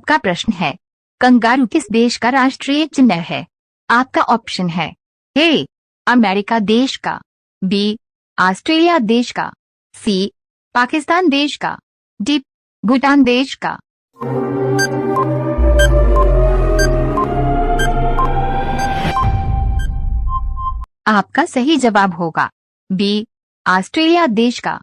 आपका प्रश्न है, कंगारू किस देश का राष्ट्रीय चिन्ह है? आपका ऑप्शन है ए अमेरिका देश का, बी ऑस्ट्रेलिया देश का, सी पाकिस्तान देश का, डी भूटान देश का। आपका सही जवाब होगा बी ऑस्ट्रेलिया देश का।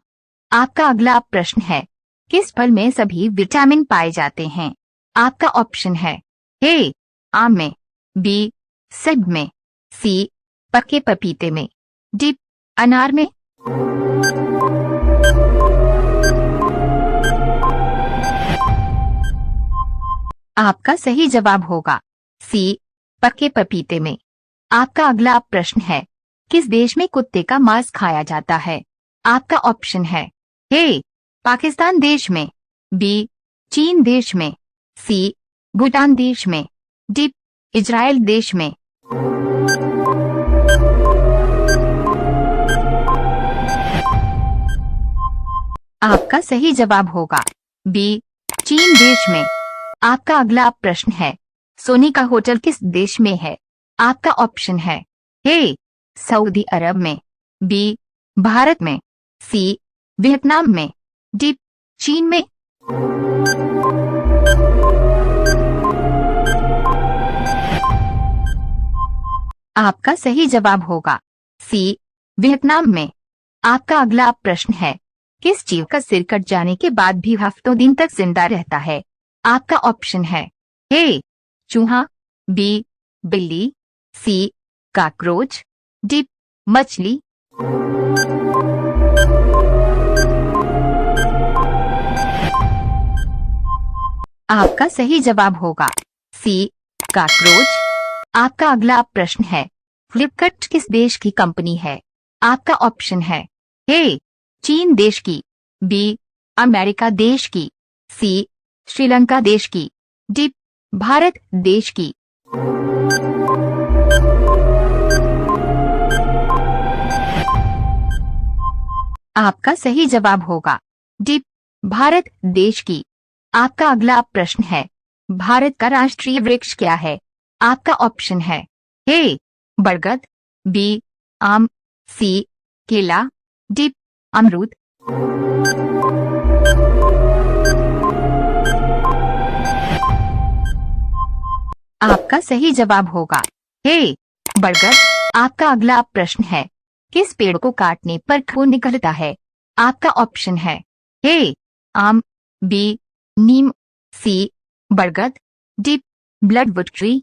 आपका अगला प्रश्न है, किस फल में सभी विटामिन पाए जाते हैं? आपका ऑप्शन है ए आम में, बी सेब में, सी पके पपीते में, डी अनार में। आपका सही जवाब होगा सी पके पपीते में। आपका अगला प्रश्न है, किस देश में कुत्ते का मांस खाया जाता है? आपका ऑप्शन है ए पाकिस्तान देश में, बी चीन देश में, सी भूटान देश में, डी इजराइल देश में। आपका सही जवाब होगा बी चीन देश में। आपका अगला प्रश्न है, सोने का होटल किस देश में है? आपका ऑप्शन है ए सऊदी अरब में, बी भारत में, सी वियतनाम में, डी चीन में। आपका सही जवाब होगा सी वियतनाम में। आपका अगला प्रश्न है, किस जीव का सिर कट जाने के बाद भी हफ्तों दिन तक जिंदा रहता है? आपका ऑप्शन है ए चूहा, बी बिल्ली, सी कॉकरोच, डी मछली। आपका सही जवाब होगा सी कॉकरोच। आपका अगला प्रश्न है, फ्लिपकार्ट किस देश की कंपनी है? आपका ऑप्शन है ए चीन देश की, बी अमेरिका देश की, सी श्रीलंका देश की, डी भारत देश की। आपका सही जवाब होगा डी भारत देश की। आपका अगला प्रश्न है, भारत का राष्ट्रीय वृक्ष क्या है? आपका ऑप्शन है ए बरगद, बी आम, सी केला, डी अमरूद। आपका सही जवाब होगा ए बरगद। आपका अगला प्रश्न है, किस पेड़ को काटने पर खून निकलता है? आपका ऑप्शन है ए आम, बी नीम, सी बरगद, डी ब्लडवुड ट्री।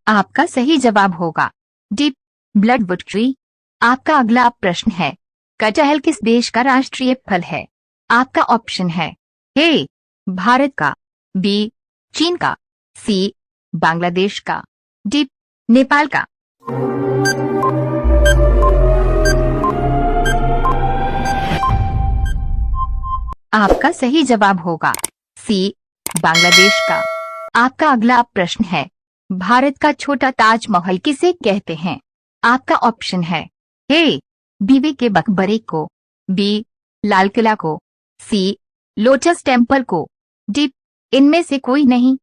आपका सही जवाब होगा डी ब्लडवुड ट्री। आपका अगला प्रश्न है, कटहल किस देश का राष्ट्रीय फल है? आपका ऑप्शन है ए भारत का, बी चीन का, सी बांग्लादेश का, डी नेपाल का। आपका सही जवाब होगा सी बांग्लादेश का। आपका अगला प्रश्न है, भारत का छोटा ताजमहल किसे कहते हैं? आपका ऑप्शन है ए बीवी के मकबरे को, बी लाल किला को, सी लोटस टेम्पल को, डी इनमें से कोई नहीं।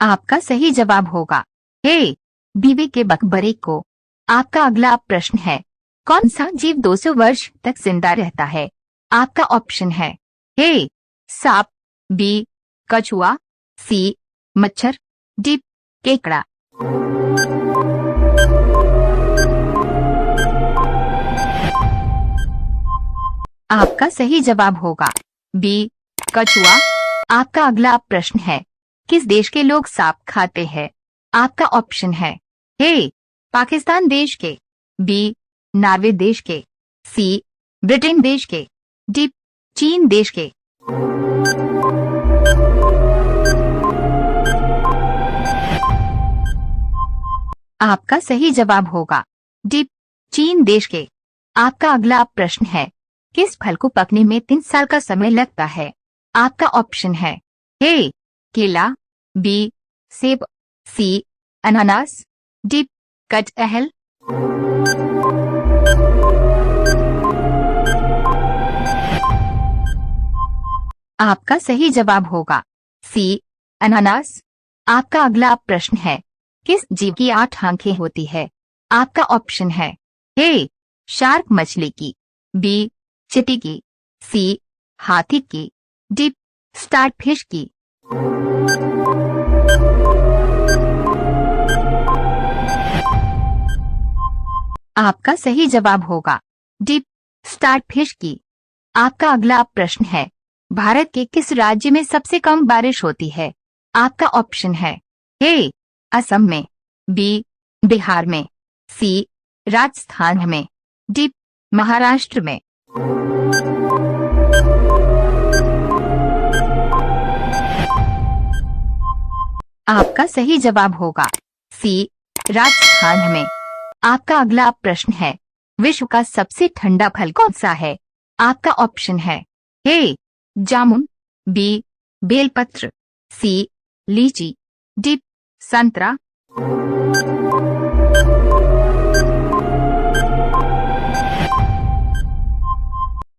आपका सही जवाब होगा ए बीवी के मकबरे को। आपका अगला प्रश्न है, कौन सा जीव 200 वर्ष तक जिंदा रहता है? आपका ऑप्शन है ए सांप, बी कछुआ, सी मच्छर, डी केकड़ा। आपका सही जवाब होगा बी कछुआ। आपका अगला प्रश्न है, किस देश के लोग सांप खाते हैं? आपका ऑप्शन है ए पाकिस्तान देश के, बी नॉर्वे देश के, सी ब्रिटेन देश के, डी चीन देश के। आपका सही जवाब होगा डी चीन देश के। आपका अगला प्रश्न है, किस फल को पकने में 3 साल का समय लगता है? आपका ऑप्शन है ए केला, बी सेब, सी अनानास, डी कटहल। आपका सही जवाब होगा सी अनानास। आपका अगला प्रश्न है, किस जीव की 8 आंखें होती है? आपका ऑप्शन है ए शार्क मछली की, बी चींटी की, सी हाथी की, डी स्टारफिश की। आपका सही जवाब होगा डी स्टारफिश की। आपका अगला प्रश्न है, भारत के किस राज्य में सबसे कम बारिश होती है? आपका ऑप्शन है ए असम में, बी बिहार में, सी राजस्थान में, डी महाराष्ट्र में। आपका सही जवाब होगा सी राजस्थान में। आपका अगला प्रश्न है, विश्व का सबसे ठंडा फल कौन सा है? आपका ऑप्शन है ए जामुन, बी बेलपत्र, सी लीची, डी संतरा।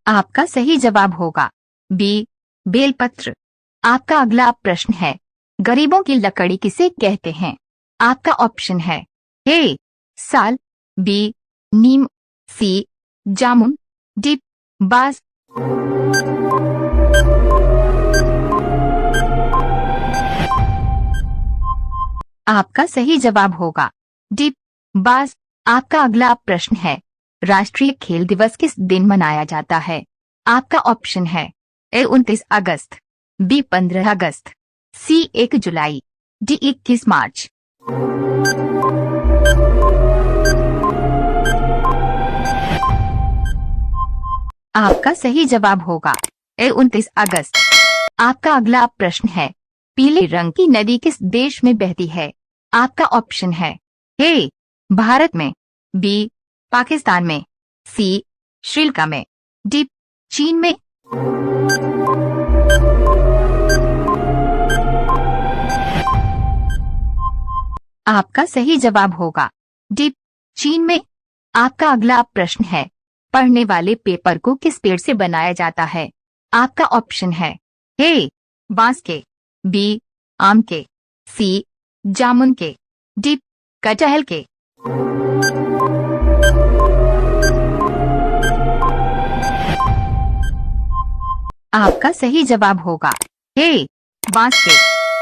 आपका सही जवाब होगा बी बेलपत्र। आपका अगला प्रश्न है, गरीबों की लकड़ी किसे कहते हैं? आपका ऑप्शन है ए साल, बी नीम, सी जामुन, डी बांस। आपका सही जवाब होगा डी बांस। आपका अगला प्रश्न है, राष्ट्रीय खेल दिवस किस दिन मनाया जाता है? आपका ऑप्शन है ए 29 अगस्त, बी 15 अगस्त, सी 1 जुलाई, डी 21 मार्च। आपका सही जवाब होगा ए 29 अगस्त। आपका अगला प्रश्न है, पीले रंग की नदी किस देश में बहती है? आपका ऑप्शन है ए भारत में, बी पाकिस्तान में, सी श्रीलंका में, डी चीन में। आपका सही जवाब होगा डी चीन में। आपका अगला प्रश्न है, पढ़ने वाले पेपर को किस पेड़ से बनाया जाता है? आपका ऑप्शन है ए बांस के, बी आम के, सी जामुन के, डी कटहल के। आपका सही जवाब होगा ए बांस के।